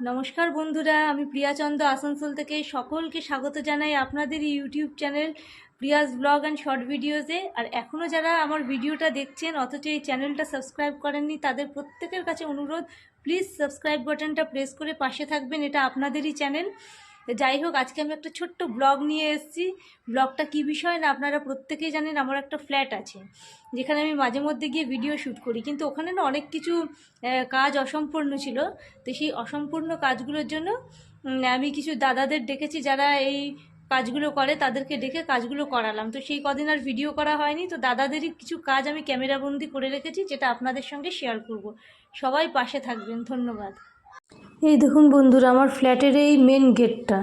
নমস্কার বন্ধুরা, আমি প্রিয়া চন্দ্র আসানসোল থেকে সকলকে স্বাগত জানাই আপনাদের YouTube channel Priya's blog and short ভিডিওসে। আর এখনও যারা আমার ভিডিওটা দেখছেন অথচ এই চ্যানেলটা সাবস্ক্রাইব করেননি, তাদের প্রত্যেকের কাছে অনুরোধ, প্লিজ সাবস্ক্রাইব বাটনটা প্রেস করে পাশে থাকবেন, এটা আপনাদেরই চ্যানেল। যাই হোক, আজকে আমি একটা ছোট্ট ব্লগ নিয়ে এসেছি। ব্লগটা কী বিষয় না আপনারা প্রত্যেকেই জানেন, আমার একটা ফ্ল্যাট আছে যেখানে আমি মাঝে মধ্যে গিয়ে ভিডিও শ্যুট করি, কিন্তু ওখানে না অনেক কিছু কাজ অসম্পূর্ণ ছিল। তো সেই অসম্পূর্ণ কাজগুলোর জন্য আমি কিছু দাদাদের ডেকেছি যারা এই কাজগুলো করে, তাদেরকে ডেকে কাজগুলো করালাম। তো সেই কদিন আর ভিডিও করা হয়নি, তো দাদাদেরই কিছু কাজ আমি ক্যামেরাবন্দি করে রেখেছি, যেটা আপনাদের সঙ্গে শেয়ার করব। সবাই পাশে থাকবেন, ধন্যবাদ। এই দেখুন বন্ধুরা, আমার ফ্ল্যাটের এই মেন গেটটা,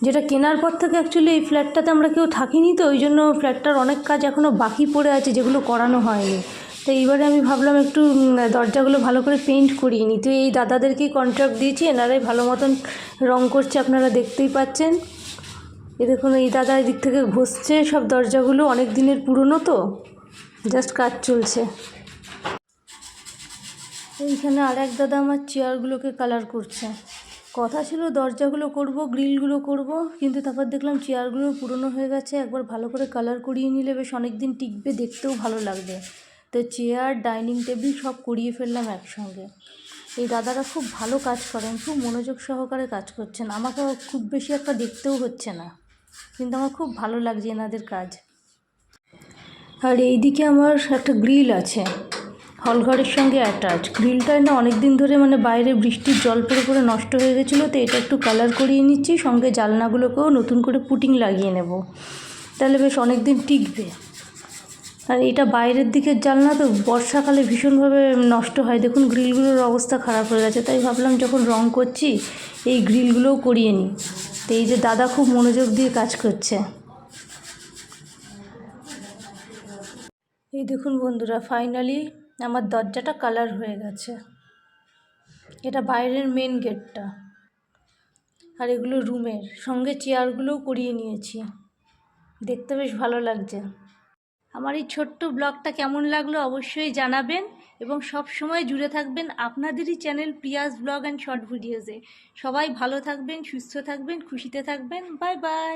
যেটা কেনার পর থেকে অ্যাকচুয়ালি এই ফ্ল্যাটটাতে আমরা কেউ থাকিনি, তো ওই জন্য ফ্ল্যাটটার অনেক কাজ এখনও বাকি পড়ে আছে যেগুলো করানো হয়নি। তো এইবারে আমি ভাবলাম একটু দরজাগুলো ভালো করে পেইন্ট করিয়ে নিই। তো এই দাদাদেরকেই কন্ট্রাক্ট দিয়েছি, এনারাই ভালো মতন রং করছে, আপনারা দেখতেই পাচ্ছেন। এই দেখুন, এই দাদা এদিক থেকে ঘষছে সব দরজাগুলো, অনেক দিনের পুরনো তো, জাস্ট কাজ চলছে। এইখানে আর এক দাদা আমার চেয়ারগুলোকে কালার করছে। কথা ছিল দরজাগুলো করব, গ্রিলগুলো করব, কিন্তু তারপর দেখলাম চেয়ারগুলো পুরনো হয়ে গেছে, একবার ভালো করে কালার করিয়ে নিলে বেশ অনেক দিন টিকবে, দেখতেও ভালো লাগবে। তো চেয়ার, ডাইনিং টেবিল সব করিয়ে ফেললাম একসঙ্গে। এই দাদারা খুব ভালো কাজ করেন, খুব মনোযোগ সহকারে কাজ করছেন। আমাকে খুব বেশি একটা দেখতেও হচ্ছে না, কিন্তু আমার খুব ভালো লাগছে এনাদের কাজ। আর এইদিকে আমার একটা গ্রিল আছে, হলঘরের সঙ্গে অ্যাটাচ। গ্রিলটায় না অনেক দিন ধরে বাইরে বৃষ্টির জল পড়ে পড়ে নষ্ট হয়ে গেছিলো, তো এটা একটু কালার করিয়ে নিচ্ছি, সঙ্গে জানলাগুলোকেও নতুন করে পুটিং লাগিয়ে নেব, তাহলে বেশ অনেক দিন টিকবে। আর এটা বাইরের দিকের জানলা, তো বর্ষাকালে ভীষণভাবে নষ্ট হয়। দেখুন গ্রিলগুলোর অবস্থা খারাপ হয়ে গেছে, তাই ভাবলাম যখন রং করছি এই গ্রিলগুলোও করিয়ে নিই। তো এই যে দাদা খুব মনোযোগ দিয়ে কাজ করছে। এই দেখুন বন্ধুরা, ফাইনালি আমার দরজাটা কালার হয়ে গেছে। এটা বাইরের মেন গেটটা, আর এগুলো রুমের, সঙ্গে চেয়ারগুলোও করিয়ে নিয়েছি, দেখতে বেশ ভালো লাগছে। আমার এই ছোট্ট ব্লগটা কেমন লাগলো অবশ্যই জানাবেন, এবং সব সময় জুড়ে থাকবেন আপনাদেরই channel Priya's blog and short ভিডিওসে। সবাই ভালো থাকবেন, সুস্থ থাকবেন, খুশিতে থাকবেন। Bye by.